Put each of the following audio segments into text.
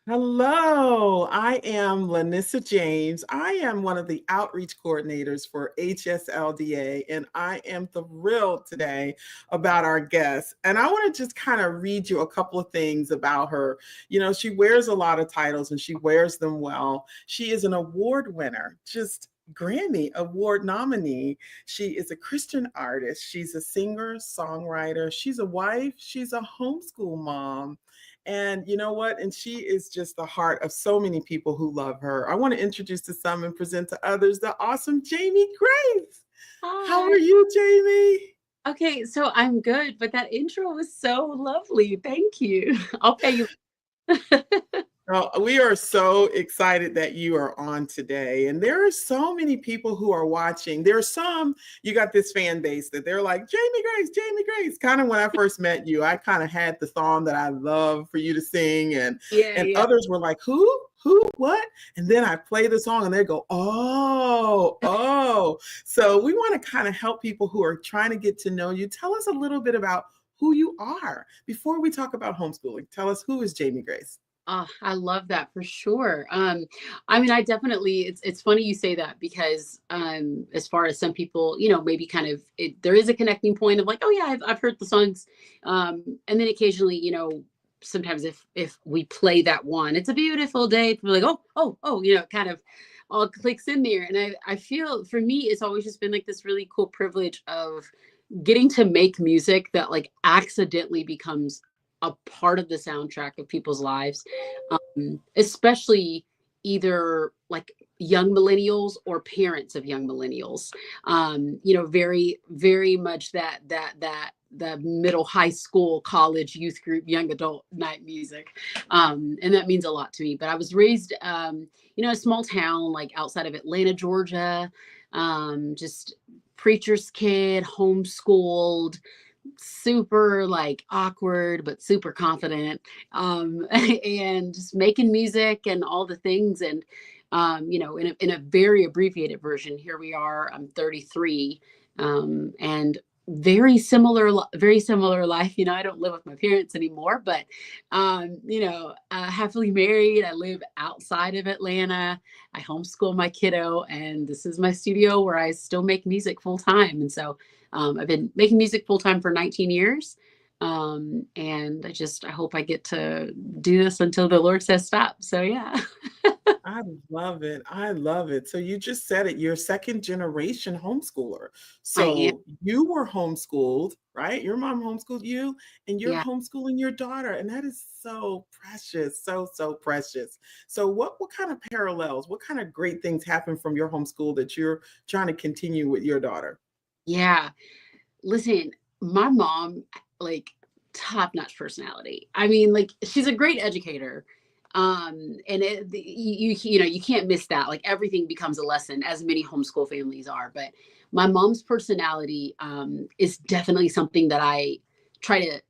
Hello, I am Lanissa James. I am one of the outreach coordinators for HSLDA, and I am thrilled today about our guest. And I want to just kind of read you a couple of things about her. You know, she wears a lot of titles and she wears them well. She is an award winner, just Grammy Award nominee. She is a Christian artist. She's a singer, songwriter. She's a wife. She's a homeschool mom. And you know what? And she is just the heart of so many people who love her. I want to introduce to some and present to others the awesome Jamie Grace. How Hi. are you, Jamie? Okay, so I'm good, but that intro was so lovely. Thank you. I'll pay you. Well, we are so excited that you are on today. And there are so many people who are watching. There are some, you got this fan base that they're like, Jamie Grace, Jamie Grace. Kind of when I first met you, I kind of had the song that I love for you to sing. Yeah, And yeah. others were like, who? Who? What? And then I play the song and they go, oh, oh. So we want to kind of help people who are trying to get to know you. Tell us a little bit about who you are before we talk about homeschooling. Tell us, who is Jamie Grace? Oh, I love that for sure. I mean, I definitely it's funny you say that because as far as some people, maybe kind of there is a connecting point of like, oh yeah, I've heard the songs. And then occasionally, sometimes if we play that one, it's a beautiful day, people are like, oh, kind of all clicks in there. And I feel for me, it's always just been like this really cool privilege of getting to make music that like accidentally becomes a part of the soundtrack of people's lives, especially either like young millennials or parents of young millennials. Very, very much that the middle high school, college, youth group, young adult night music. And that means a lot to me. But I was raised, a small town like outside of Atlanta, Georgia, just preacher's kid, homeschooled, super like awkward but super confident, and just making music and all the things. And in a very abbreviated version, here we are. I'm 33, and very similar life. I don't live with my parents anymore, but happily married. I live outside of Atlanta. I homeschool my kiddo, and this is my studio where I still make music full time. And so I've been making music full time for 19 years. And I hope I get to do this until the Lord says stop. So yeah. I love it. I love it. So you just said it. You're a second generation homeschooler. I am. So you were homeschooled, right? Your mom homeschooled you, and you're Yeah. homeschooling your daughter. And that is so precious. So, so precious. So what kind of parallels, what kind of great things happen from your homeschool that you're trying to continue with your daughter? Yeah. Listen, my mom, like, top-notch personality. I mean, like, she's a great educator. And you can't miss that. Like, everything becomes a lesson, as many homeschool families are. But my mom's personality is definitely something that I try to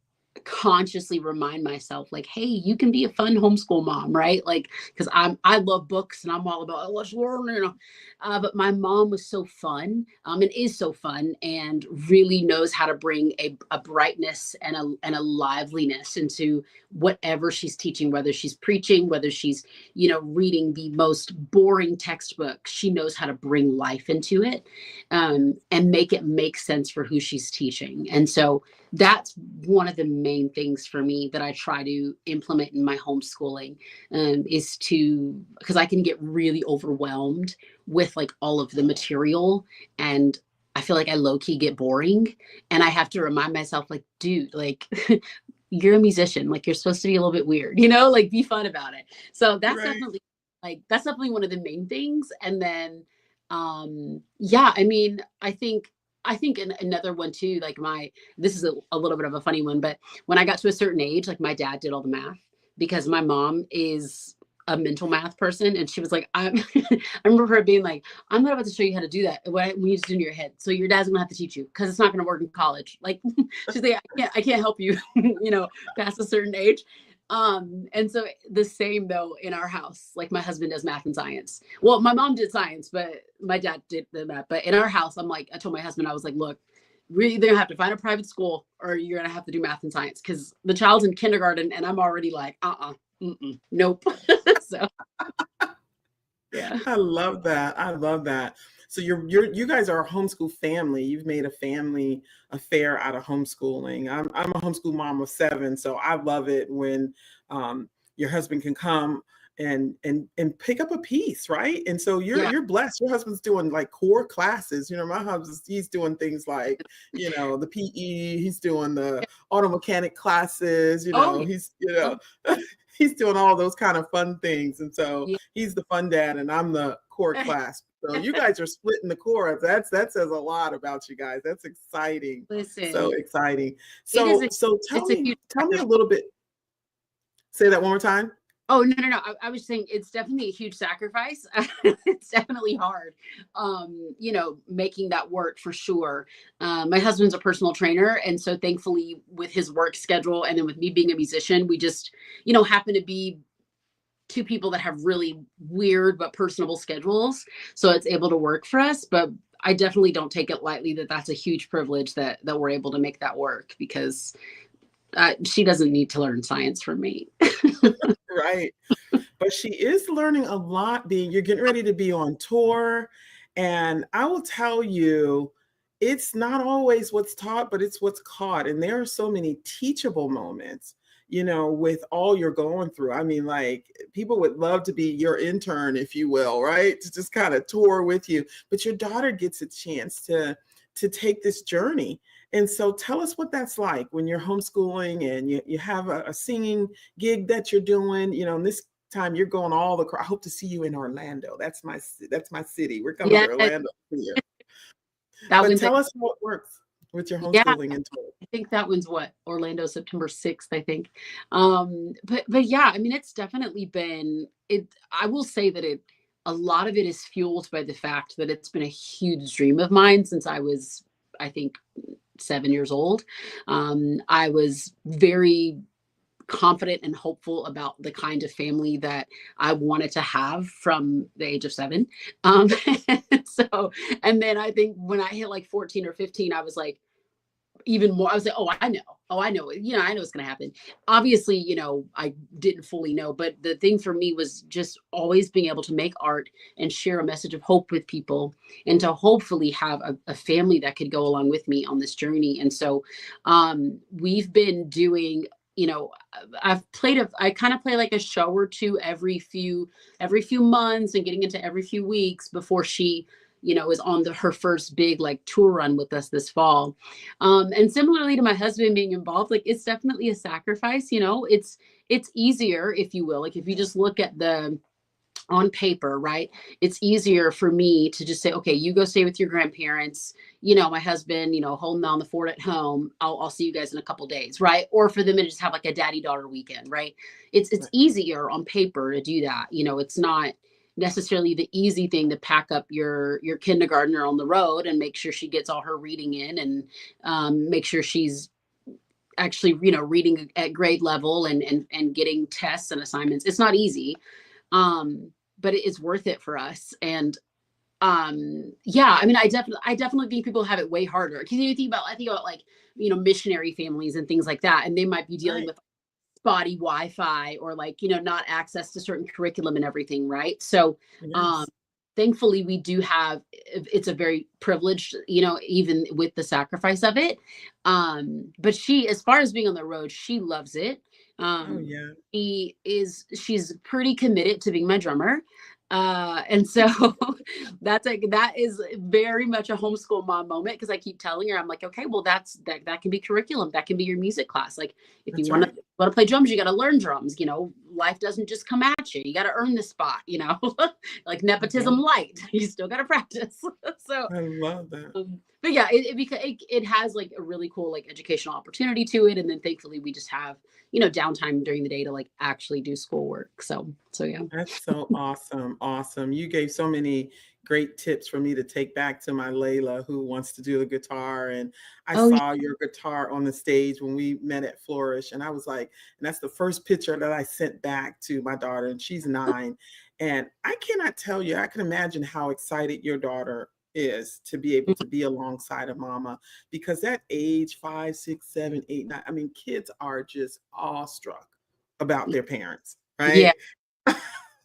consciously remind myself, like, hey, you can be a fun homeschool mom, right? Like, because I love books and I'm all about, oh, let's learn, but my mom was so fun, and is so fun, and really knows how to bring a brightness and a liveliness into whatever she's teaching, whether she's preaching, whether she's reading the most boring textbook. She knows how to bring life into it, and make it make sense for who she's teaching. And so that's one of the main things for me that I try to implement in my homeschooling, is to, because I can get really overwhelmed with like all of the material, and I feel like I low key get boring, and I have to remind myself, like, dude, like, you're a musician, like, you're supposed to be a little bit weird, like, be fun about it. So Right. that's definitely one of the main things. And then yeah, I mean, I think another one too, like, this is a little bit of a funny one, but when I got to a certain age, like, my dad did all the math because my mom is a mental math person, and she was like, I remember her being like, I'm not about to show you how to do that. What we need to do in your head. So your dad's gonna have to teach you because it's not gonna work in college. Like, she's like, I can't help you, past a certain age. And so the same though in our house, like, my husband does math and science. Well, my mom did science, but my dad did the math. But in our house, I told my husband, I was like, look, we're either gonna have to find a private school or you're gonna have to do math and science because the child's in kindergarten and I'm already like, Nope. So yeah. I love that. I love that. So you guys are a homeschool family. You've made a family affair out of homeschooling. I'm a homeschool mom of 7, so I love it when your husband can come and pick up a piece, right? And so Yeah. you're blessed. Your husband's doing like core classes. My husband, he's doing things like, the PE, he's doing the auto mechanic classes, Oh yeah. he's Oh, he's doing all those kind of fun things. And so yeah. he's the fun dad and I'm the core class. So you guys are splitting the core. That says a lot about you guys. That's exciting. So Listen, exciting. it is So so it's tell a me huge tell me a sacrifice. little bit. Say that one more time. Oh, no, no, no. I was saying it's definitely a huge sacrifice. It's definitely hard, making that work for sure. My husband's a personal trainer. And so thankfully, with his work schedule and then with me being a musician, we just, happen to be two people that have really weird but personable schedules. So it's able to work for us. But I definitely don't take it lightly that that's a huge privilege that we're able to make that work because she doesn't need to learn science from me. Right. But she is learning a lot. You're getting ready to be on tour. And I will tell you, it's not always what's taught, but it's what's caught. And there are so many teachable moments, with all you're going through. I mean, like, people would love to be your intern, if you will, right? To just kind of tour with you. But your daughter gets a chance to take this journey. And so tell us what that's like when you're homeschooling and you have a singing gig that you're doing, and this time you're going all across. I hope to see you in Orlando. That's my city. We're coming Yeah, to Orlando for you. that But one's tell us how it works with your yeah, homeschooling and tour. I think that one's what? Orlando, September 6th, I think. But yeah, I mean, it's definitely been it. I will say that a lot of it is fueled by the fact that it's been a huge dream of mine since I was, I think, 7 years old. I was very confident and hopeful about the kind of family that I wanted to have from the age of 7. Um, so, and then I think when I hit like 14 or 15, I was like, even more, I was like, oh, I know. Oh, I know. I know it's going to happen. Obviously, I didn't fully know, but the thing for me was just always being able to make art and share a message of hope with people and to hopefully have a family that could go along with me on this journey. And so we've been doing, I kind of play like a show or two every few months and getting into every few weeks before she is on her first big like tour run with us this fall. And similarly to my husband being involved, like it's definitely a sacrifice. It's easier, if you will, like if you just look at the on paper, right? It's easier for me to just say, okay, you go stay with your grandparents. My husband, holding down the fort at home. I'll see you guys in a couple days, right? Or for them to just have like a daddy daughter weekend, right? It's Right. easier on paper to do that. It's not necessarily the easy thing to pack up your kindergartner on the road and make sure she gets all her reading in and make sure she's actually reading at grade level and getting tests and assignments. It's not easy, but it is worth it for us. And yeah, I mean, I definitely think people have it way harder because I think about like missionary families and things like that, and they might be dealing Right. with spotty Wi-Fi or like not access to certain curriculum and everything, right? So um Yes. thankfully we do have, it's a very privileged, even with the sacrifice of it. But she, as far as being on the road, she loves it. Oh um yeah. she's pretty committed to being my drummer. And so that is very much a homeschool mom moment because I keep telling her, I'm like, okay, well that can be curriculum, that can be your music class. Like if you That's want to right. play drums, you got to learn drums. Life doesn't just come at you. You got to earn the spot. Like I love nepotism light. You still got to practice. So I love that. but yeah, it has like a really cool like educational opportunity to it, and then thankfully we just have downtime during the day to like actually do schoolwork. So yeah. That's so awesome. Awesome. You gave so many great tips for me to take back to my Layla who wants to do the guitar. And I Oh yeah. saw your guitar on the stage when we met at Flourish. And I was like, and that's the first picture that I sent back to my daughter, and she's 9. And I cannot tell you, I can imagine how excited your daughter is to be able to be alongside of mama because that age 5, 6, 7, 8, 9, I mean, kids are just awestruck about their parents. Yeah. right?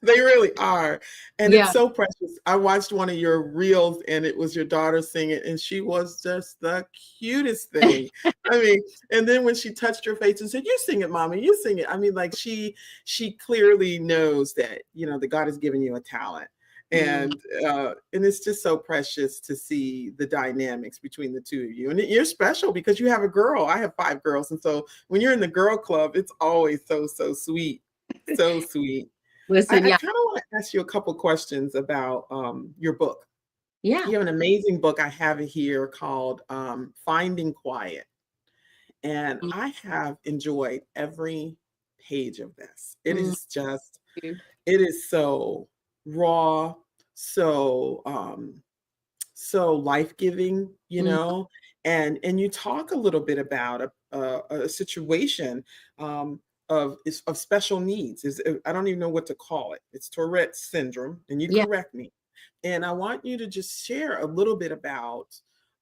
They really are. And it's Yeah. so precious. I watched one of your reels and it was your daughter singing, and she was just the cutest thing. I mean, and then when she touched her face and said, "You sing it, mommy, you sing it." I mean, like she clearly knows that, that God has given you a talent. Mm, And it's just so precious to see the dynamics between the two of you. And you're special because you have a girl. I have 5 girls. And so when you're in the girl club, it's always so, so sweet. So sweet. listen, I yeah. kind of want to ask you a couple questions about your book. Yeah. You have an amazing book. I have it here called Finding Quiet. And I have enjoyed every page of this. Mm, It is so raw, so so life-giving, mm, and you talk a little bit about a situation of special needs. I don't even know what to call it. It's Tourette's syndrome, and you yeah. correct me. And I want you to just share a little bit about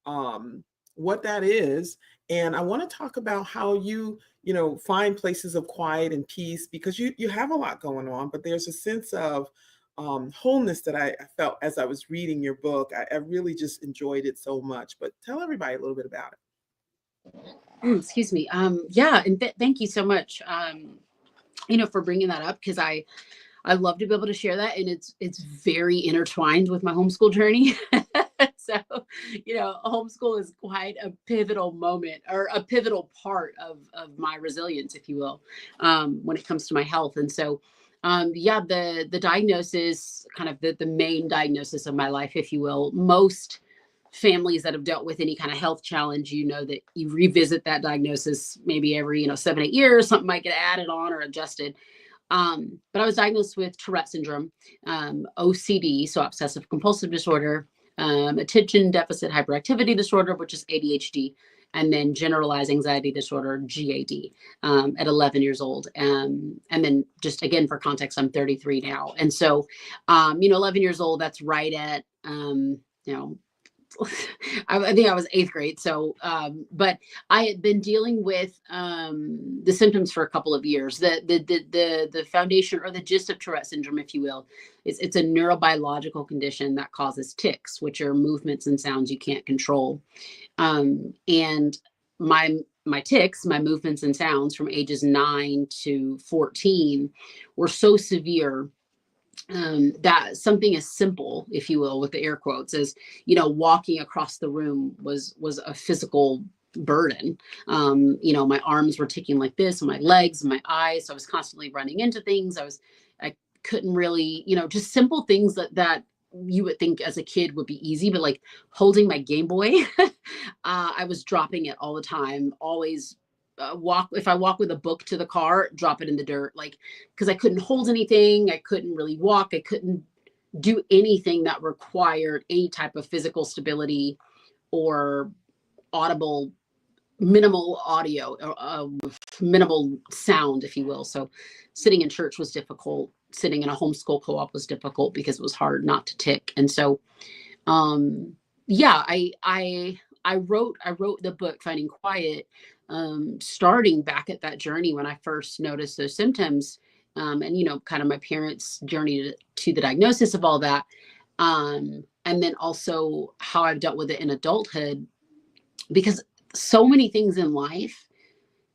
um, what that is. And I want to talk about how you find places of quiet and peace, because you have a lot going on, but there's a sense of wholeness that I felt as I was reading your book. I really just enjoyed it so much. But tell everybody a little bit about it. Excuse me. Yeah, and thank you so much. For bringing that up, because I love to be able to share that, and it's very intertwined with my homeschool journey. So, homeschool is quite a pivotal moment, or a pivotal part of my resilience, if you will, when it comes to my health. And so, yeah, the diagnosis, kind of the main diagnosis of my life, if you will. Most families that have dealt with any kind of health challenge, that you revisit that diagnosis maybe every 7-8 years. Something might get added on or adjusted. But I was diagnosed with Tourette syndrome, OCD, so obsessive compulsive disorder, attention deficit hyperactivity disorder, which is ADHD, and then generalized anxiety disorder, GAD, at 11 years old. And then, just again, for context, I'm 33 now. And so, 11 years old, that's right at, you know, I think I was 8th grade. So, but I had been dealing with the symptoms for a couple of years. The foundation, or the gist of Tourette syndrome, if you will, is it's a neurobiological condition that causes tics, which are movements and sounds you can't control. And my tics, my movements and sounds from ages 9 to 14, were so severe that something as simple, if you will, with the air quotes, as walking across the room was a physical burden. My arms were ticking like this, and my legs, and my eyes. So I was constantly running into things. I couldn't really, just simple things that you would think as a kid would be easy, but like holding my Game Boy, I was dropping it all the time. Always walk if I walk with a book to the car, drop it in the dirt, like, because I couldn't hold anything. I couldn't really walk. I couldn't do anything that required any type of physical stability or audible, minimal audio, or minimal sound, if you will. So sitting in church was difficult. Sitting in a homeschool co-op was difficult because it was hard not to tick. And so, yeah, I wrote the book Finding Quiet, starting back at that journey when I first noticed those symptoms, and kind of my parents' journey to the diagnosis of all that, and then also how I've dealt with it in adulthood, because so many things in life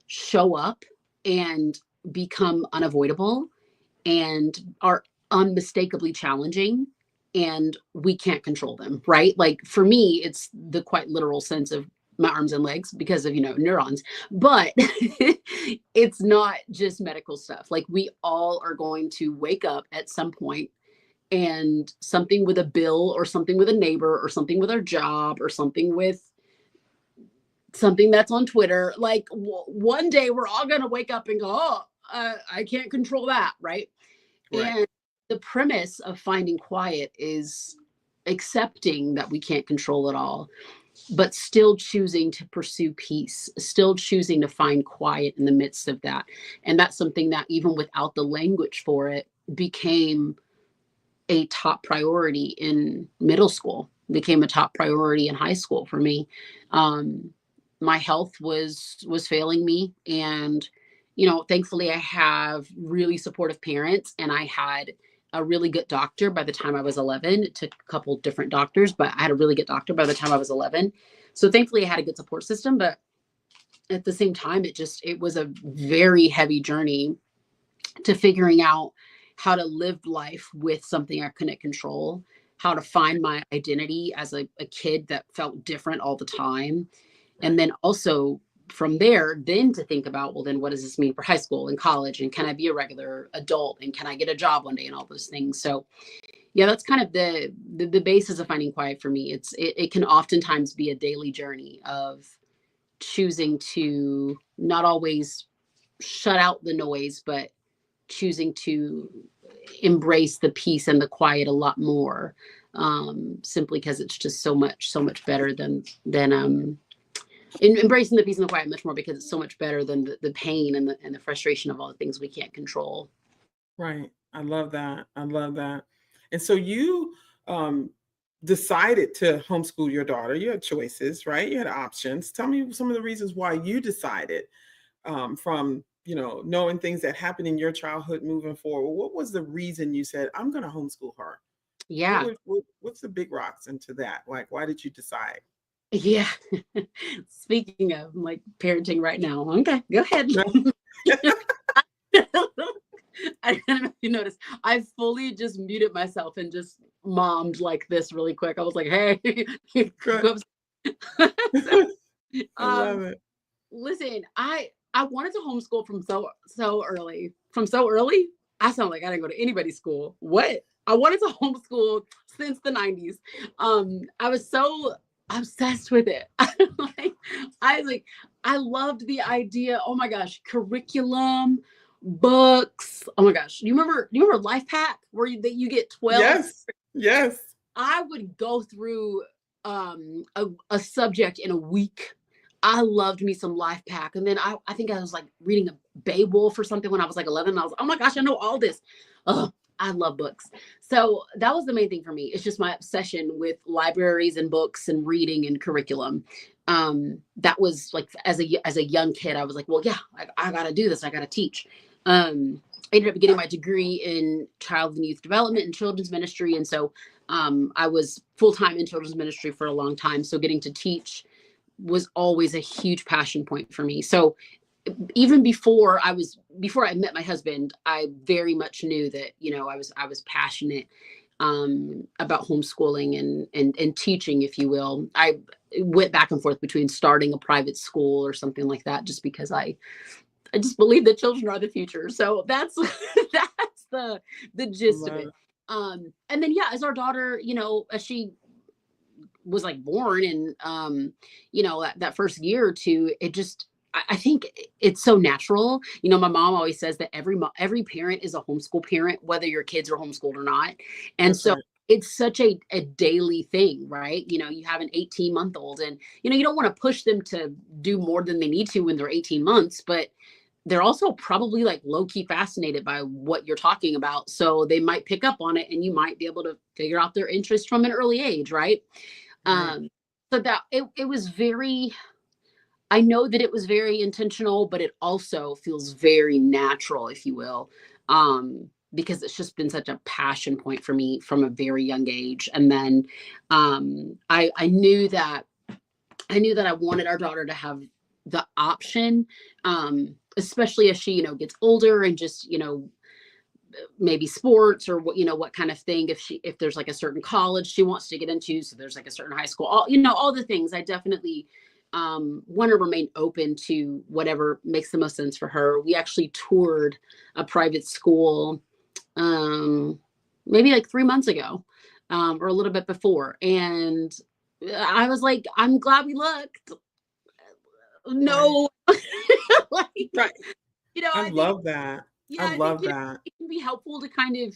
show up and become unavoidable and are unmistakably challenging, and we can't control them, right? Like, for me, it's the quite literal sense of my arms and legs because of neurons. But it's not just medical stuff. Like, we all are going to wake up at some point, and something with a bill, or something with a neighbor, or something with our job, or something with something that's on Twitter, like, one day we're all going to wake up and go, oh, I can't control that, right? Right. And the premise of Finding Quiet is accepting that we can't control it all, but still choosing to pursue peace, still choosing to find quiet in the midst of that. And that's something that, even without the language for it, became a top priority in middle school, became a top priority in high school for me. My health was failing me, and Thankfully I have really supportive parents, and I had a really good doctor by the time I was 11. It took a couple different doctors, but I had a really good doctor by the time I was 11. So thankfully I had a good support system, but at the same time, it was a very heavy journey to figuring out how to live life with something I couldn't control, how to find my identity as a kid that felt different all the time. And Right. then also from there, then to think about, well, then what does this mean for high school and college? And can I be a regular adult? And can I get a job one day and all those things? So yeah, that's kind of the basis of finding quiet for me. It can oftentimes be a daily journey of choosing to not always shut out the noise, but choosing to embrace the peace and the quiet a lot more, simply because it's just so much better than embracing the peace and the quiet much more because it's so much better than the pain and the frustration of all the things we can't control. Right. I love that. I love that. And so you um, decided to homeschool your daughter. You had choices, right? You had options. Tell me some of the reasons why you decided, from knowing things that happened in your childhood moving forward. What was the reason you said, I'm going to homeschool her? Yeah. What's the big rocks into that? Like, why did you decide? Yeah. Speaking of, I'm like parenting right now. Okay, go ahead. I don't know if you noticed. I fully just muted myself and just mommed like this really quick. I was like, "Hey, Good. go so, I love um, it. listen, I wanted to homeschool from so early. From so early, I sound like I didn't go to anybody's school. What? I wanted to homeschool since the 90s. I was so obsessed with it. like, like, I loved the idea. Oh my gosh, curriculum, books. Oh my gosh, you remember Life Pack where that you get 12. Yes. Yes. I would go through a subject in a week. I loved me some Life Pack. And then I think I was like reading a Beowulf or something when I was like 11. And I was, oh my gosh, I know all this. Oh, I love books. So that was the main thing for me. It's just my obsession with libraries and books and reading and curriculum. That was like as a young kid, I was like, well, yeah, I got to do this. I got to teach. I ended up getting my degree in child and youth development and children's ministry. And so I was full time in children's ministry for a long time. So getting to teach was always a huge passion point for me. So even before I met my husband, I very much knew that I was passionate about homeschooling and teaching, if you will. I went back and forth between starting a private school or something like that, just because I just believe that children are the future. So that's that's the gist of Love it. it. And then yeah, as our daughter, as she was like born and that first year or two, it just I think it's so natural. My mom always says that every parent is a homeschool parent, whether your kids are homeschooled or not. And That's so right. it's such a daily thing, right? You have an 18-month-old and you don't want to push them to do more than they need to when they're 18 months, but they're also probably like low key fascinated by what you're talking about. So they might pick up on it and you might be able to figure out their interest from an early age, right? Right. Um, so that it was very, I know that it was very intentional, but it also feels very natural, if you will, because it's just been such a passion point for me from a very young age. And then I knew that I wanted our daughter to have the option, especially as she, gets older and just, maybe sports or what kind of thing, if there's like a certain college she wants to get into, so there's like a certain high school, all the things. I definitely want to remain open to whatever makes the most sense for her. We actually toured a private school um maybe like 3 months ago, or a little bit before, and I was like, I'm glad we looked. Right. No. like Right. I I think love that. I yeah, I think love that. it can be helpful to kind of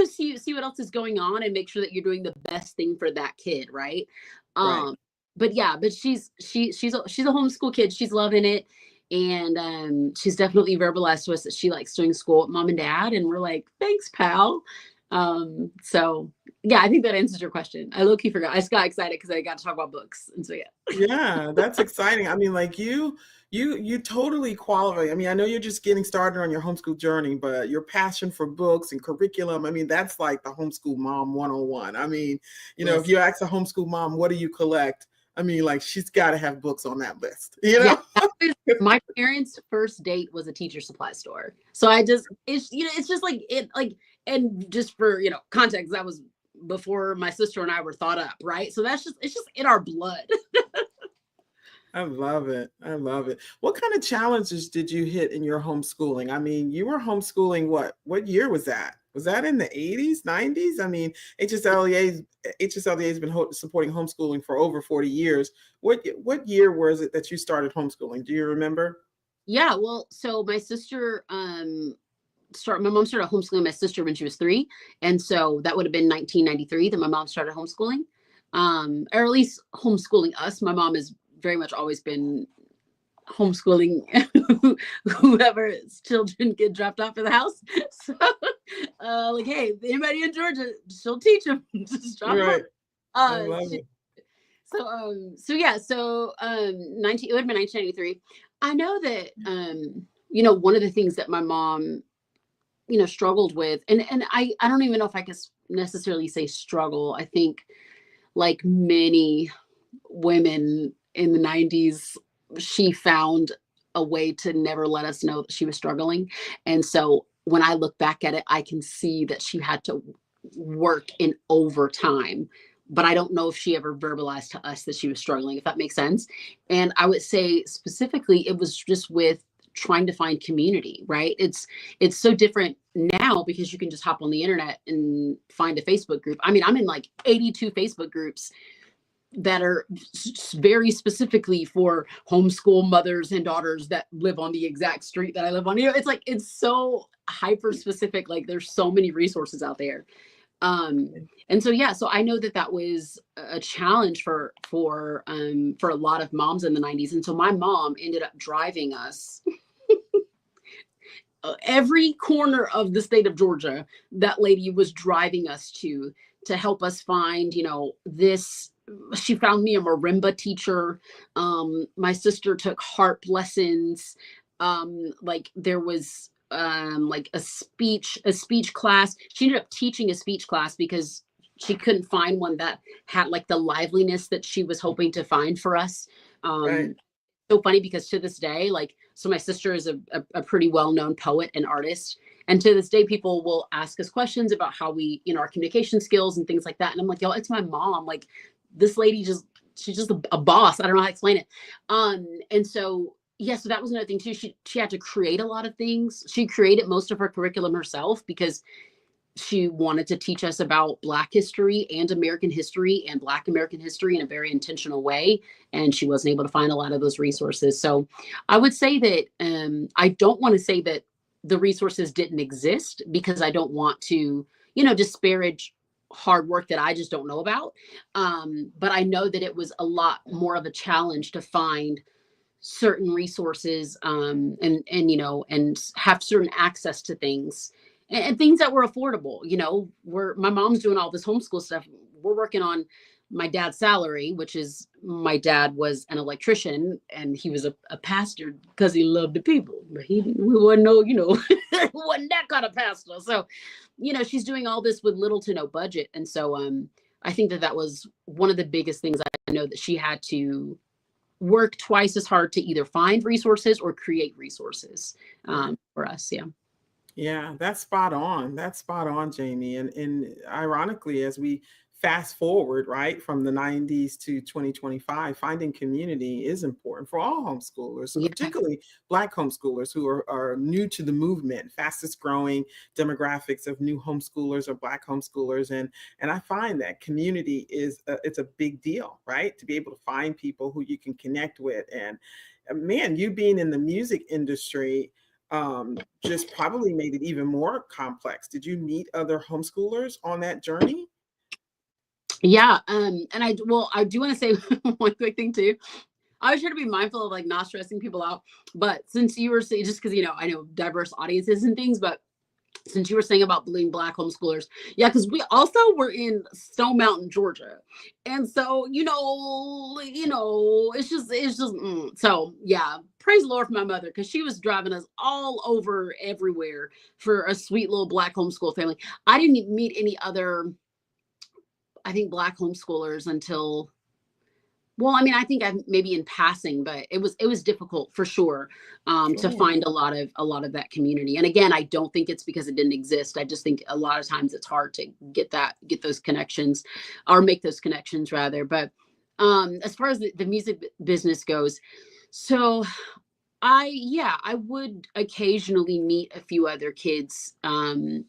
see what else is going on and make sure that you're doing the best thing for that kid, right? Right. um but yeah, but she's a homeschool kid. She's loving it, and she's definitely verbalized to us that she likes doing school with mom and dad, and we're like, thanks, pal. So yeah, I think that answers your question. I low-key forgot. I just got excited because I got to talk about books, and so yeah. Yeah, that's exciting. I mean, like You totally qualify. I mean, I know you're just getting started on your homeschool journey, but your passion for books and curriculum, I mean, that's like the homeschool mom 101. I mean, if Listen, you ask a homeschool mom, what do you collect? I mean, like she's got to have books on that list, yeah, that was my parents' first date was a teacher supply store. So I just it's just like it like and just for context, that was before my sister and I were thought up, right? So it's just in our blood. I love it. I love it. What kind of challenges did you hit in your homeschooling? I mean, you were homeschooling what year was that? Was that in the 80s, 90s? I mean, HSLDA has been supporting homeschooling for over 40 years. What year was it that you started homeschooling? Do you remember? Yeah, well, so my mom started homeschooling my sister when she was 3, and so that would have been 1993 that my mom started homeschooling, or at least homeschooling us. My mom has very much always been homeschooling whoever's children get dropped off at the house. So, like, hey, anybody in Georgia, she'll teach them. Just drop them off. Right. I Uh, love she, it. so yeah, so 19 it would have been 1993. I know that one of the things that my mom struggled with, and I don't even know if I could necessarily say struggle. I think like many women in the 90s, she found a way to never let us know that she was struggling. And so when I look back at it, I can see that she had to work in overtime. But I don't know if she ever verbalized to us that she was struggling, if that makes sense. And I would say specifically, it was just with trying to find community, right? It's so different now because you can just hop on the internet and find a Facebook group. I mean, I'm in like 82 Facebook groups that are very specifically for homeschool mothers and daughters that live on the exact street that I live on. It's like it's so hyper specific. Like there's so many resources out there. And so yeah, so I know that that was a challenge for a lot of moms in the 90s. And so my mom ended up driving us every corner of the state of Georgia. That lady was driving us to help us find, this. She found me a marimba teacher. My sister took harp lessons. Like there was like a speech class. She ended up teaching a speech class because she couldn't find one that had like the liveliness that she was hoping to find for us. Right. So funny because to this day, like, so my sister is a pretty well-known poet and artist. And to this day, people will ask us questions about how we, our communication skills and things like that. And I'm like, yo, it's my mom. Like this lady she's just a boss. I don't know how to explain it. And so, yeah, so that was another thing too. She had to create a lot of things. She created most of her curriculum herself because she wanted to teach us about Black history and American history and Black American history in a very intentional way. And she wasn't able to find a lot of those resources. So I would say that I don't want to say that the resources didn't exist because I don't want to, disparage hard work that I just don't know about. But I know that it was a lot more of a challenge to find certain resources and have certain access to things and things that were affordable. My mom's doing all this homeschool stuff. We're working on my dad's salary, which is my dad was an electrician and he was a pastor because he loved the people, but we wasn't wasn't that kind of pastor. So, she's doing all this with little to no budget. And so I think that was one of the biggest things I know that she had to work twice as hard to either find resources or create resources for us. Yeah. Yeah, that's spot on. That's spot on, Jamie. And ironically, as we fast forward, right, from the 90s to 2025, finding community is important for all homeschoolers, Yeah. particularly Black homeschoolers who are new to the movement. Fastest growing demographics of new homeschoolers are Black homeschoolers. And I find that community it's a big deal, right? To be able to find people who you can connect with. And man, you being in the music industry, just probably made it even more complex. Did you meet other homeschoolers on that journey? Yeah. And I do want to say one quick thing too. I always try to be mindful of like not stressing people out. But since you were saying, just because, I know diverse audiences and things, but since you were saying about being Black homeschoolers, yeah, because we also were in Stone Mountain, Georgia, and so it's just so yeah. Praise the Lord for my mother, because she was driving us all over everywhere for a sweet little Black homeschool family. I didn't meet any other, I think, Black homeschoolers until, well, I mean, I think I maybe in passing, but it was difficult for sure, to Sure. find a lot of that community. And again, I don't think it's because it didn't exist. I just think a lot of times it's hard to get those connections, or make those connections rather. But as far as the music business goes, so I would occasionally meet a few other kids, in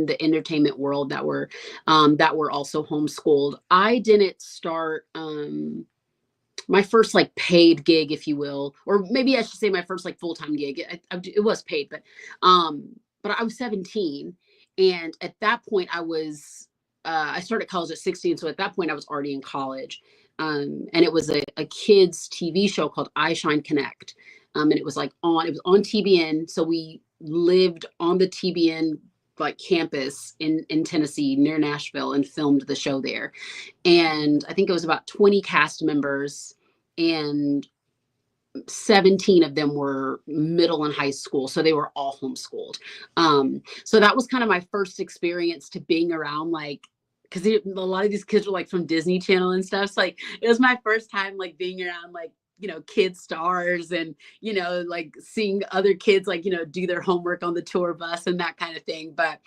the entertainment world that were also homeschooled. I didn't start my first like paid gig, if you will, or maybe I should say my first like full-time gig. It was paid, but I was 17, and at that point I started college at 16, so at that point I was already in college, and it was a kids TV show called I Shine Connect, and it was on TBN, so we lived on the TBN like campus in Tennessee near Nashville and filmed the show there. And I think it was about 20 cast members, and 17 of them were middle and high school, so they were all homeschooled. So that was kind of my first experience to being around, like, because a lot of these kids were like from Disney Channel and stuff. So like it was my first time like being around like kid stars, and like seeing other kids like do their homework on the tour bus and that kind of thing. But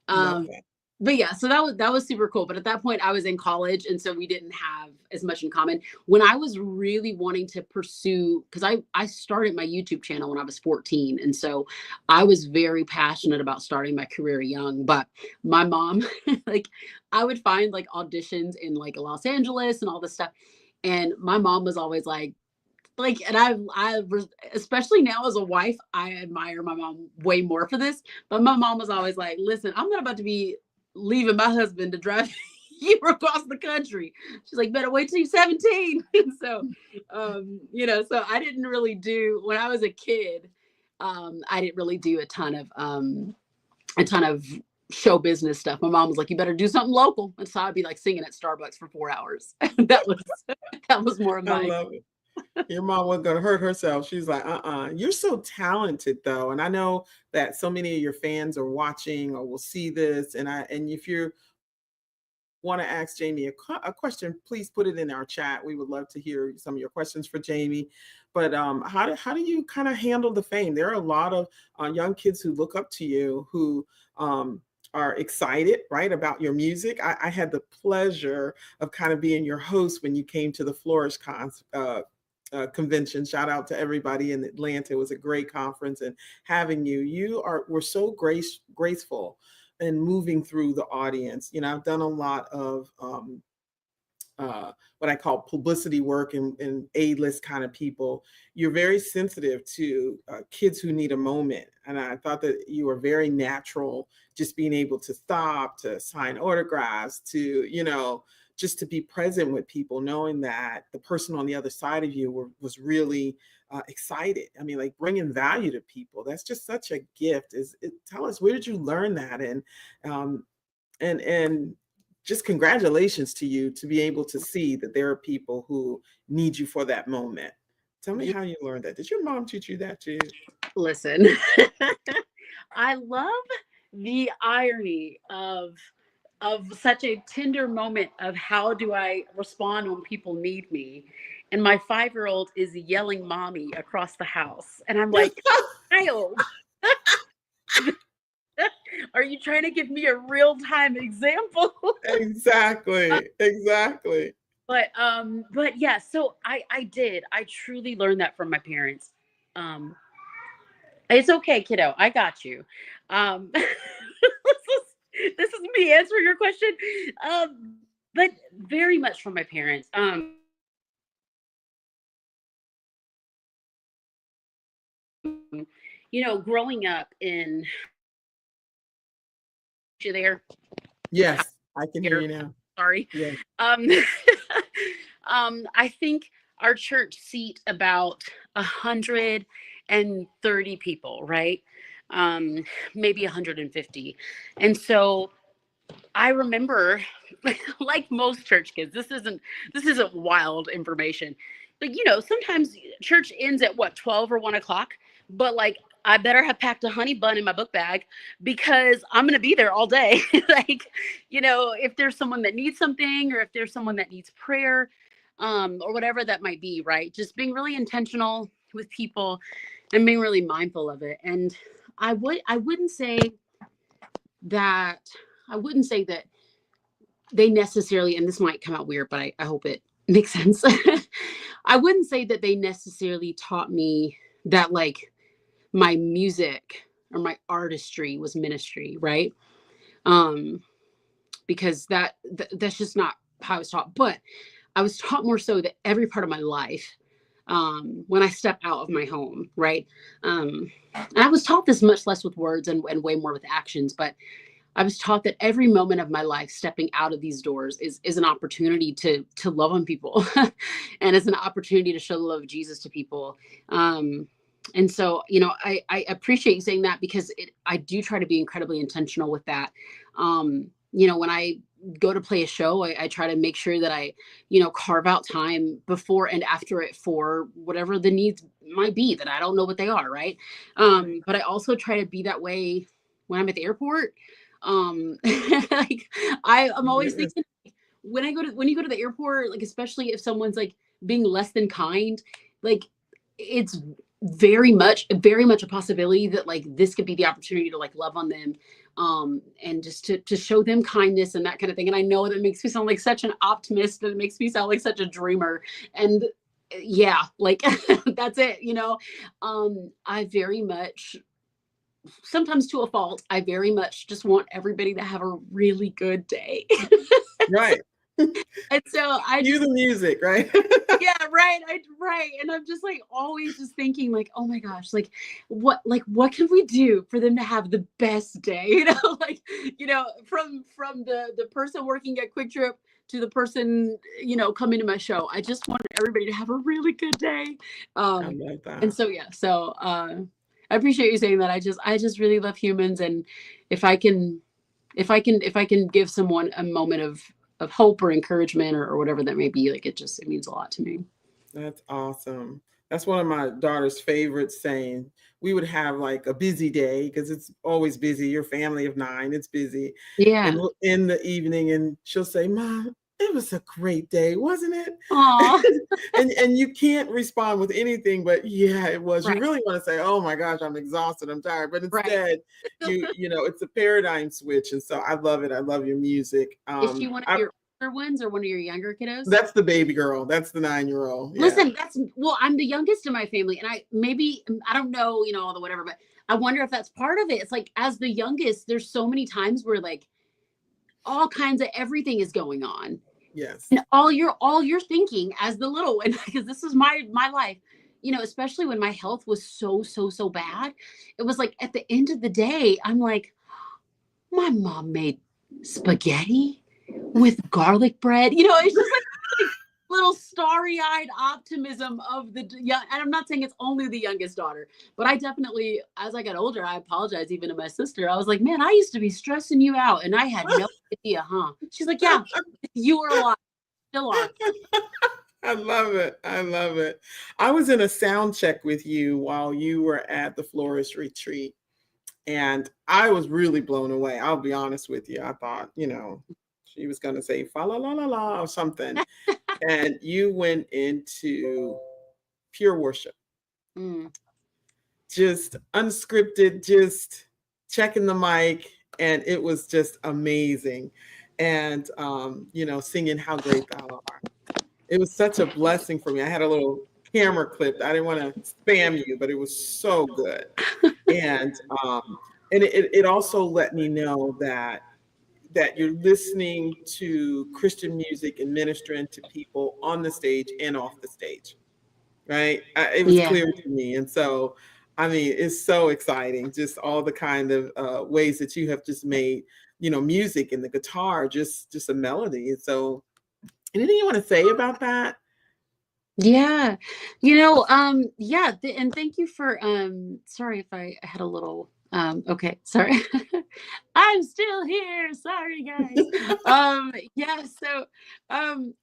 Love um, that. but yeah, so that was super cool. But at that point, I was in college, and so we didn't have as much in common. When I was really wanting to pursue, because I started my YouTube channel when I was 14, and so I was very passionate about starting my career young. But my mom, like, I would find like auditions in like Los Angeles and all this stuff, and my mom was always like, and especially now as a wife, I admire my mom way more for this. But my mom was always like, listen, I'm not about to be leaving my husband to drive you across the country. She's like, better wait till you're 17. So, so I didn't really do, when I was a kid, I didn't really do a ton of show business stuff. My mom was like, you better do something local. And so I'd be like singing at Starbucks for 4 hours. That was more of I my, love it. Your mom wasn't going to hurt herself. She's like, You're so talented, though. And I know that so many of your fans are watching or will see this. And if you want to ask Jamie a question, please put it in our chat. We would love to hear some of your questions for Jamie. But how do you kind of handle the fame? There are a lot of young kids who look up to you, who are excited, right, about your music. I had the pleasure of kind of being your host when you came to the convention. Shout out to everybody in Atlanta. It was a great conference, and having were so graceful and moving through the audience. I've done a lot of what I call publicity work and A-list kind of people. You're very sensitive to kids who need a moment. And I thought that you were very natural, just being able to stop, to sign autographs, just to be present with people, knowing that the person on the other side of you was really excited. I mean, like, bringing value to people. That's just such a gift. Tell us, where did you learn that? Um, and just congratulations to you to be able to see that there are people who need you for that moment. Tell me how you learned that. Did your mom teach you that too? listen. I love the irony of such a tender moment of how do I respond when people need me. And my 5-year-old is yelling mommy across the house. And I'm like, child, are you trying to give me a real-time example? Exactly. Exactly. But yeah, so I truly learned that from my parents. Um it's okay, kiddo. I got you. This is me answering your question. But very much from my parents. Growing up in, you there? Yes, I can hear Here, you now. sorry. Yes. Um, I think our church seat about 130 people, right? um, maybe 150. And so I remember, like most church kids, this isn't wild information. Like, sometimes church ends at what, 12 or 1 o'clock, but like I better have packed a honey bun in my book bag because I'm gonna be there all day. Like, if there's someone that needs something, or if there's someone that needs prayer, or whatever that might be, right? Just being really intentional with people and being really mindful of it. And I wouldn't say that I wouldn't say that they necessarily, and this might come out weird, but I hope it makes sense. I wouldn't say that they necessarily taught me that like my music or my artistry was ministry, right? Um, because that's just not how I was taught. But I was taught more so that every part of my life, when I step out of my home, right? And I was taught this much less with words and way more with actions, but I was taught that every moment of my life stepping out of these doors is an opportunity to love on people and it's an opportunity to show the love of Jesus to people. And so, I appreciate you saying that because I do try to be incredibly intentional with that. When I go to play a show, I try to make sure that I, carve out time before and after it for whatever the needs might be that I don't know what they are. Right. Right. But I also try to be that way when I'm at the airport. Like I'm always Yes. thinking when you go to the airport, like especially if someone's like being less than kind, like it's very much a possibility that like this could be the opportunity to like love on them, and just to show them kindness and that kind of thing. And I know that makes me sound like such an optimist, and it makes me sound like such a dreamer. And yeah, like that's it, I very much, sometimes to a fault, I very much just want everybody to have a really good day. Right. And so I Cue just, the music, right? yeah, right. Right. And I'm just like always just thinking like, oh my gosh, like what can we do for them to have the best day? Like, from the person working at Quick Trip to the person, coming to my show. I just want everybody to have a really good day. I Um, love and that. so yeah, so I appreciate you saying that. I just really love humans, and if I can if I can give someone a moment of hope or encouragement, or whatever that may be, like it means a lot to me. That's awesome. That's one of my daughter's favorite saying. We would have like a busy day because it's always busy. Your family of nine, it's busy. And Yeah. in the evening, and she'll say, Mom, it was a great day, wasn't Aw. it? And you can't respond with anything but yeah, it was. You Right. really want to say, oh my gosh, I'm exhausted, I'm tired. But Right. instead, it's a paradigm switch. And so I love it. I love your music. Is she one of your older ones or one of your younger kiddos? That's the baby girl. That's the 9-year old. Yeah. Listen, I'm the youngest in my family, and I don't know, all the whatever, but I wonder if that's part of it. It's like as the youngest, there's so many times where like all kinds of everything is going on. Yes. And all you're thinking as the little one, because this is my life, especially when my health was so bad. It was like at the end of the day, I'm like, my mom made spaghetti with garlic bread. It's just like little starry-eyed optimism of the young. And I'm not saying it's only the youngest daughter, but I definitely, as I got older, I apologize even to my sister. I was like, man, I used to be stressing you out and I had no idea, huh? She's like, yeah, you were alive, still are. I love it. I love it. I was in a sound check with you while you were at the florist retreat, and I was really blown away. I'll be honest with you. I thought, she was going to say fa la la la la or something. And you went into pure worship, Mm, just unscripted, just checking the mic. And it was just amazing. And, singing How Great Thou Art. It was such a blessing for me. I had a little camera clip. I didn't want to spam you, but it was so good. And it also let me know that you're listening to Christian music and ministering to people on the stage and off the stage, right? It was yeah. clear to me. And so, I mean, it's so exciting, just all the kind of ways that you have just made, music and the guitar, just a melody. And so, anything you want to say about that? Yeah. Yeah, and thank you for sorry if I had a little Okay, sorry. I'm still here. Sorry, guys. Yeah, so um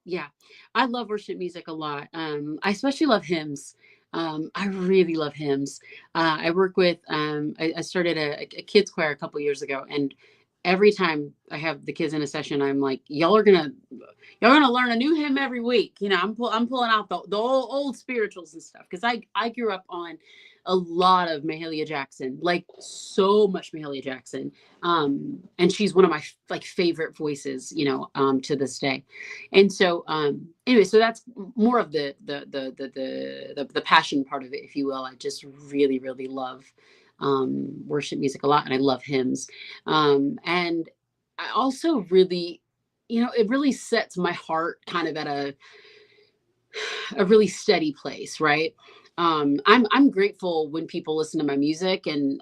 yeah, I love worship music a lot. I especially love hymns. I really love hymns. I work with I started a kids choir a couple years ago, and every time I have the kids in a session, I'm like, y'all are gonna learn a new hymn every week. I'm pulling out the old spirituals and stuff, because I grew up on a lot of Mahalia Jackson, like so much Mahalia Jackson. And she's one of my like favorite voices, to this day. And so anyway, so that's more of the passion part of it, if you will. I just really, really love worship music a lot, and I love hymns. And I also really, it really sets my heart kind of at a really steady place, right? I'm grateful when people listen to my music, and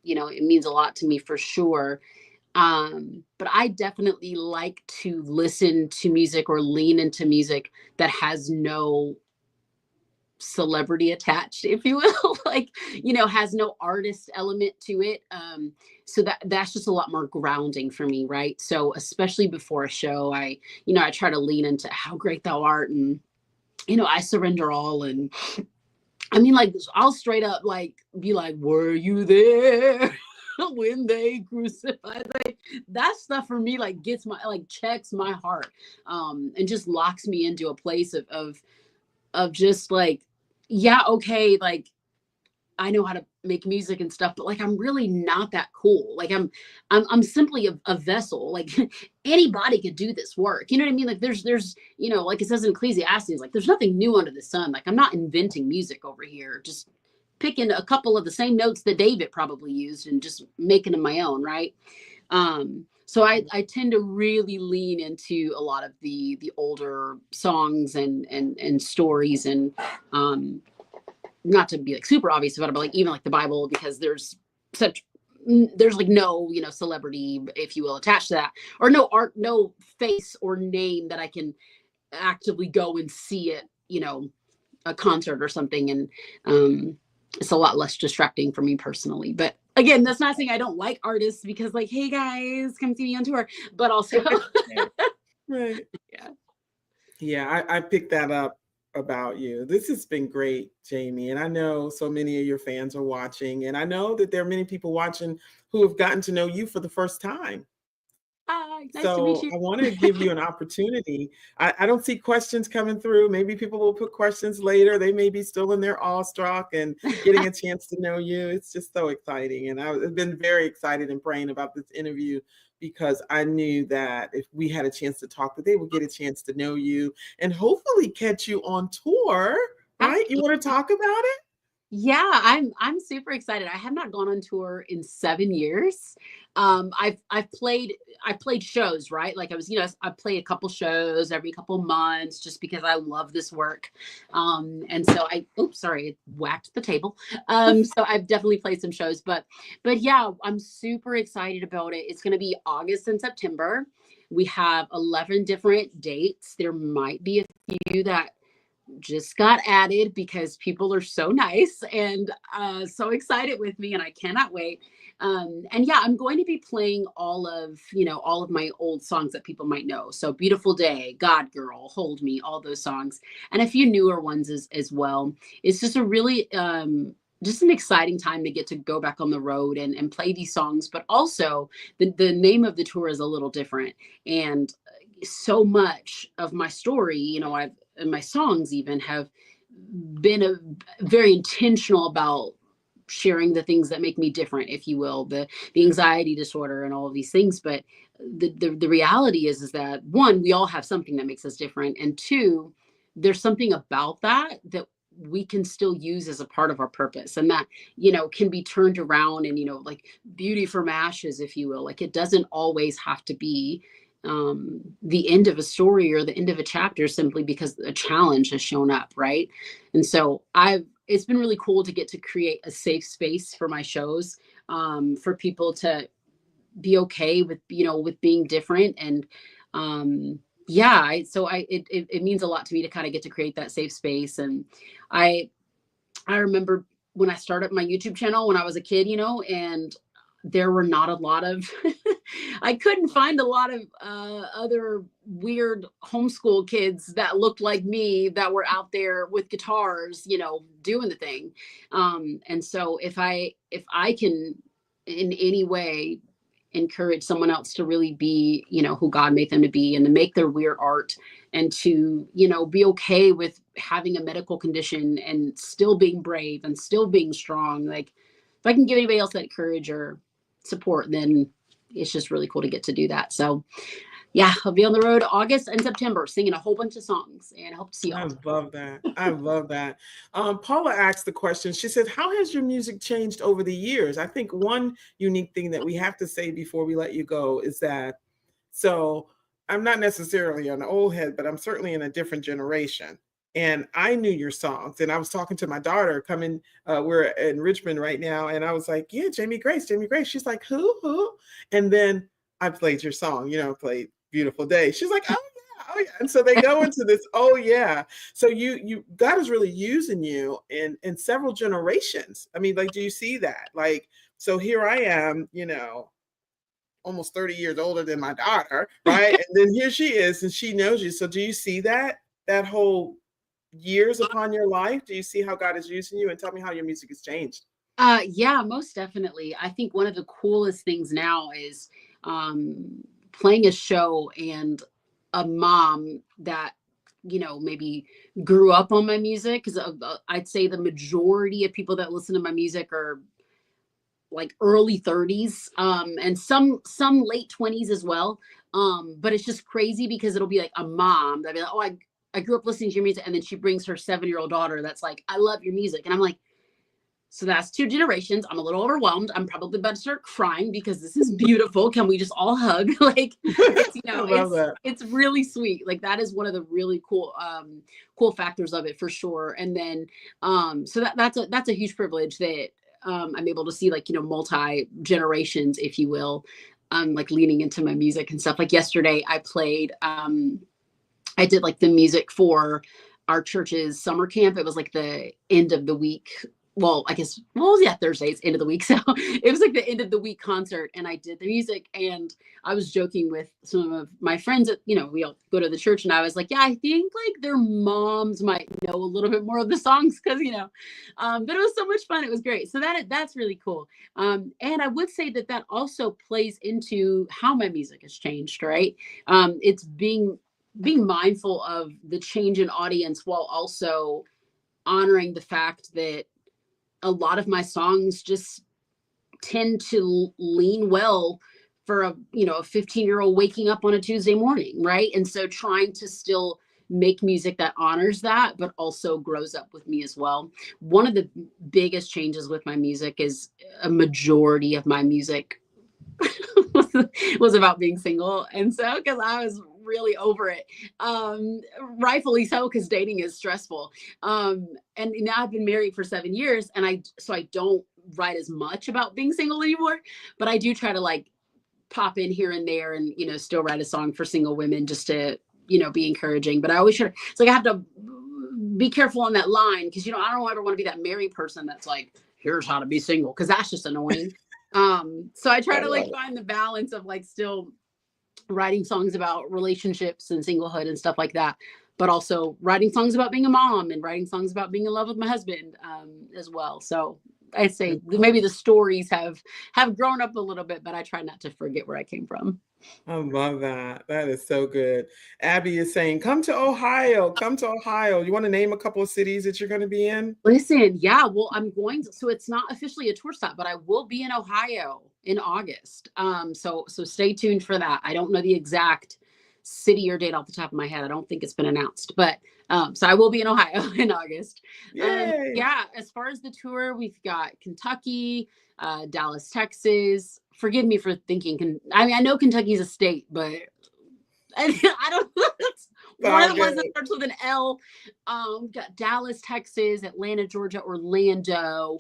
it means a lot to me for sure. But I definitely like to listen to music or lean into music that has no celebrity attached, if you will, like, has no artist element to it. So that's just a lot more grounding for me, right? So especially before a show, I try to lean into how great thou art, and I surrender all. And I mean, like, I'll straight up like be like, were you there when they crucified? Like, that stuff for me like gets my, like, checks my heart, and just locks me into a place of just like, yeah, okay, like, I know how to make music and stuff, but like, I'm really not that cool. Like, I'm simply a vessel. Like, anybody could do this work. You know what I mean? Like, there's like it says in Ecclesiastes, like, there's nothing new under the sun. Like, I'm not inventing music over here. Just picking a couple of the same notes that David probably used and just making them my own, right? So I tend to really lean into a lot of the older songs and stories, and not to be like super obvious about it, but like even like the Bible, because such there's like no, celebrity, if you will, attached to that, or no art, no face or name that I can actively go and see it, a concert or something. And it's a lot less distracting for me personally. But again, that's not saying I don't like artists, because like, hey guys, come see me on tour. But also Right. yeah. Yeah, I picked that up about you. This has been great, Jamie. And I know so many of your fans are watching. And I know that there are many people watching who have gotten to know you for the first time. Hi, nice to meet So you. I want to give you an opportunity. I don't see questions coming through. Maybe people will put questions later. They may be still in their awestruck and getting a chance to know you. It's just so exciting. And I've been very excited and praying about this interview, because I knew that if we had a chance to talk, that they would get a chance to know you and hopefully catch you on tour, right? You want to talk about it? Yeah, I'm super excited. I have not gone on tour in 7 years. I've played shows, right? Like, I play a couple shows every couple months, just because I love this work. And so oops, sorry, it whacked the table. So I've definitely played some shows, but yeah, I'm super excited about it. It's gonna be August and September. We have 11 different dates. There might be a few that just got added, because people are so nice and so excited with me, and I cannot wait. And yeah, I'm going to be playing all of my old songs that people might know. So Beautiful Day, God Girl, Hold Me, all those songs, and a few newer ones as well. It's just a really just an exciting time to get to go back on the road and play these songs. But also, the name of the tour is a little different, and so much of my story, I've and my songs even have been very intentional about sharing the things that make me different, if you will, the anxiety disorder and all of these things. But the reality is that, one, we all have something that makes us different, and two, there's something about that we can still use as a part of our purpose, and that can be turned around, and like beauty from ashes, if you will. Like, it doesn't always have to be the end of a story or the end of a chapter simply because a challenge has shown up, right? And so it's been really cool to get to create a safe space for my shows, for people to be okay with being different. And yeah, it means a lot to me to kind of get to create that safe space. And I I remember when I started my YouTube channel when I was a kid, and there were not a lot of, I couldn't find a lot of other weird homeschool kids that looked like me that were out there with guitars, doing the thing. And so if I can in any way encourage someone else to really be, who God made them to be, and to make their weird art, and to, be okay with having a medical condition and still being brave and still being strong. Like, if I can give anybody else that courage or support, then it's just really cool to get to do that. So yeah, I'll be on the road August and September singing a whole bunch of songs, and I hope to see I y'all. love that. I love that. Paula asked the question. She said, how has your music changed over the years? I think one unique thing that we have to say before we let you go is that, so I'm not necessarily an old head, but I'm certainly in a different generation. And I knew your songs. And I was talking to my daughter coming, we're in Richmond right now. And I was like, yeah, Jamie Grace, Jamie Grace. She's like, who? And then I played your song, played Beautiful Day. She's like, oh, oh yeah. And so they go into this, oh yeah. So you God is really using you in several generations. I mean, like, do you see that? Like, so here I am, almost 30 years older than my daughter, right? And then here she is, and she knows you. So do you see that whole years upon your life? Do you see how God is using you? And tell me how your music has changed. Yeah, most definitely. I think one of the coolest things now is playing a show, and a mom that maybe grew up on my music, because I'd say the majority of people that listen to my music are like early 30s, and some late 20s as well. But it's just crazy because it'll be like a mom that'll be like, oh, I grew up listening to your music, and then she brings her 7-year-old daughter that's like, I love your music. And I'm like, so that's 2 generations. I'm a little overwhelmed. I'm probably about to start crying because this is beautiful. Can we just all hug? Like, it's, I love that. it's really sweet. Like, that is one of the really cool factors of it, for sure. And then, so that's a huge privilege that, I'm able to see, like, multi generations, if you will, like leaning into my music and stuff. Like yesterday I did like the music for our church's summer camp. It was like the end of the week. Well, I guess, yeah, Thursday's end of the week. So it was like the end of the week concert, and I did the music, and I was joking with some of my friends that, we all go to the church, and I was like, yeah, I think like their moms might know a little bit more of the songs, because, but it was so much fun. It was great. So that's really cool. And I would say that also plays into how my music has changed, right? It's being mindful of the change in audience, while also honoring the fact that a lot of my songs just tend to lean well for a 15-year-old waking up on a Tuesday morning, right? And so trying to still make music that honors that, but also grows up with me as well. One of the biggest changes with my music is a majority of my music was about being single. And so, because I was really over it, rightfully so, because dating is stressful. And now I've been married for 7 years, and I don't write as much about being single anymore, but I do try to like pop in here and there, and still write a song for single women, just to be encouraging. But I always try, it's like I have to be careful on that line, because I don't ever want to be that married person that's like, here's how to be single, because that's just annoying. So I try to like find the balance of like still writing songs about relationships and singlehood and stuff like that, but also writing songs about being a mom, and writing songs about being in love with my husband, as well. So I'd say maybe the stories have grown up a little bit, but I try not to forget where I came from. I love that. That is so good. Abby is saying, come to Ohio. Come to Ohio. You want to name a couple of cities that you're going to be in? Listen, yeah, well, I'm going to, so it's not officially a tour stop, but I will be in Ohio in August. So stay tuned for that. I don't know the exact city or date off the top of my head. I don't think it's been announced, but so I will be in Ohio in August. Yay. Yeah, as far as the tour, we've got Kentucky, Dallas, Texas. Forgive me for thinking. I mean, I know Kentucky's a state, but I don't. One of the ones that starts with an L. Got Dallas, Texas, Atlanta, Georgia, Orlando,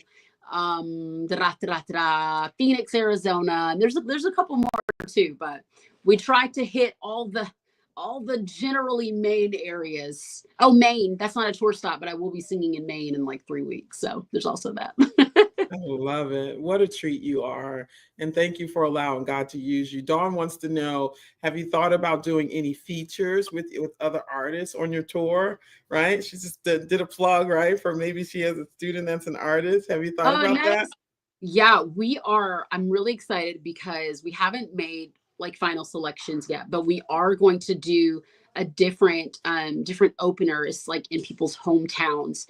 Phoenix, Arizona. And there's a couple more too, but we try to hit all the all the generally Maine areas. Oh, Maine, that's not a tour stop, but I will be singing in Maine in like 3 weeks. So there's also that. I love it. What a treat you are. And thank you for allowing God to use you. Dawn wants to know, have you thought about doing any features with other artists on your tour? Right? She just did a plug, right? For maybe she has a student that's an artist. Have you thought Oh, about that? nice. Yeah, we are. I'm really excited because we haven't made like final selections yet, but we are going to do a different openers like in people's hometowns.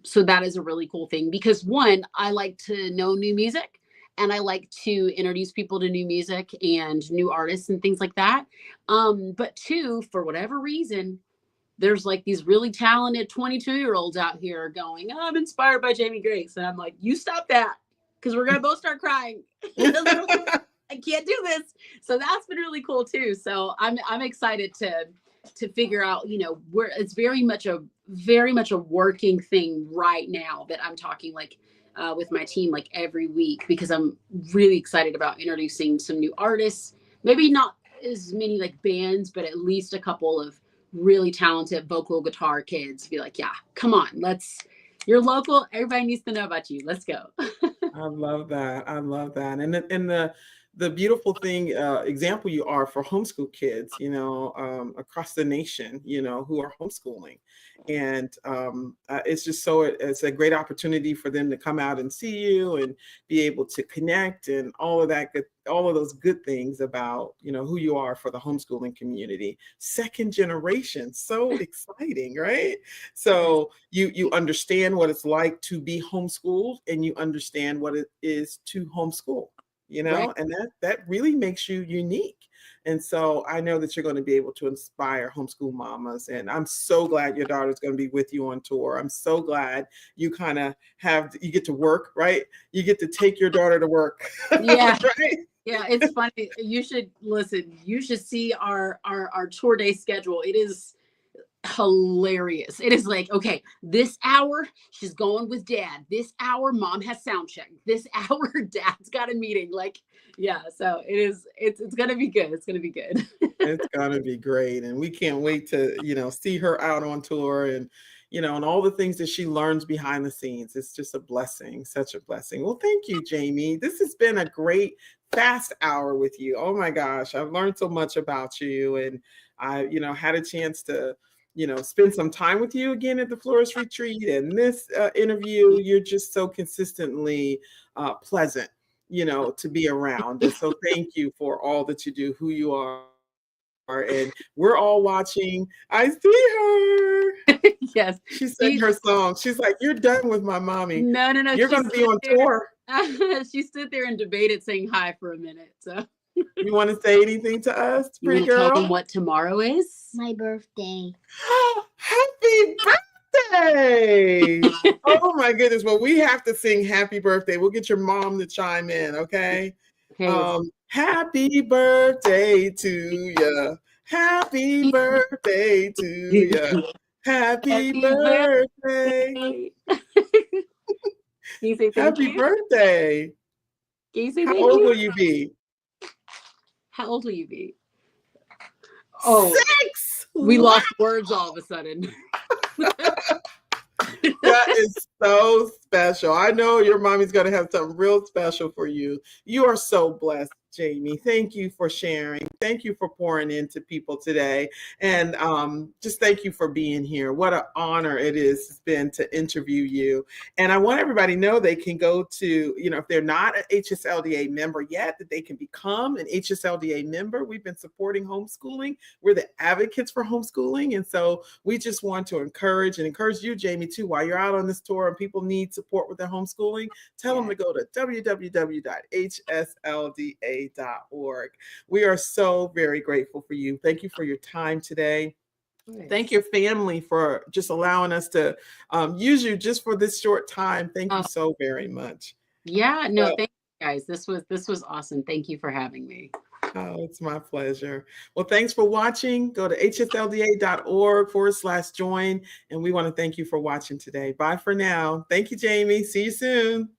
So that is a really cool thing because one, I like to know new music and I like to introduce people to new music and new artists and things like that. But two, for whatever reason, there's like these really talented 22-year-olds out here going, oh, I'm inspired by Jamie Grace. And I'm like, you stop that because we're going to both start crying. I can't do this. So that's been really cool too. So I'm excited to figure out, where it's very much a working thing right now that I'm talking like with my team like every week because I'm really excited about introducing some new artists. Maybe not as many like bands, but at least a couple of really talented vocal guitar kids. Be like, yeah, come on, you're local. Everybody needs to know about you. Let's go. I love that. I love that. And the beautiful thing, example you are for homeschool kids, across the nation, who are homeschooling. And it's just it's a great opportunity for them to come out and see you and be able to connect and all of those good things about, who you are for the homeschooling community. Second generation, so exciting, right? Yes. So you understand what it's like to be homeschooled and you understand what it is to homeschool, Right. and that really makes you unique. And so I know that you're going to be able to inspire homeschool mamas. And I'm so glad your daughter's going to be with you on tour. I'm so glad you kind of you get to work, right? You get to take your daughter to work, Yeah. right? Yeah, it's funny. You should listen. You should see our tour day schedule. It is hilarious. It is like, okay, this hour she's going with dad. This hour mom has sound check. This hour dad's got a meeting. Like, yeah, so it's gonna be good. It's gonna be good. It's gonna be great, and we can't wait to, see her out on tour and, and all the things that she learns behind the scenes. It's just a blessing, such a blessing. Well, thank you, Jamie. This has been a great fast hour with you. Oh my gosh, I've learned so much about you, and I, had a chance to, spend some time with you again at the Florist Retreat. And this interview, you're just so consistently pleasant, to be around. And so thank you for all that you do, who you are. And we're all watching. I see her. Yes. She sang She her song. She's like, "You're done with my mommy. no no no. You're She going to be stood on there. tour. She stood there and debated saying hi for a minute. So You want to say anything to us, you pretty want to tell girl?" them what tomorrow is? My birthday. Happy birthday! Oh my goodness. Well, we have to sing happy birthday. We'll get your mom to chime in, okay? Okay. Happy birthday to you. Happy birthday to you. Happy Happy birthday. birthday. Can you say thank Happy you? birthday. Can you say How thank old will you? you be? How old will you be? Oh, 6. we Wow. lost words all of a sudden. That is so special. I know your mommy's going to have something real special for you. You are so blessed, Jamie. Thank you for sharing. Thank you for pouring into people today. And just thank you for being here. What an honor it's been to interview you. And I want everybody to know they can go to, if they're not an HSLDA member yet, that they can become an HSLDA member. We've been supporting homeschooling. We're the advocates for homeschooling. And so we just want to encourage you, Jamie, too, while you're out on this tour and people need support with their homeschooling, tell them to go to www.hslda.org. We are so very grateful for you. Thank you for your time today. Thank your family for just allowing us to use you just for this short time. Thank you so very much. Yeah, no, thank you guys. This was awesome. Thank you for having me. Oh, it's my pleasure. Well, thanks for watching. Go to hslda.org/join. And we want to thank you for watching today. Bye for now. Thank you, Jamie. See you soon.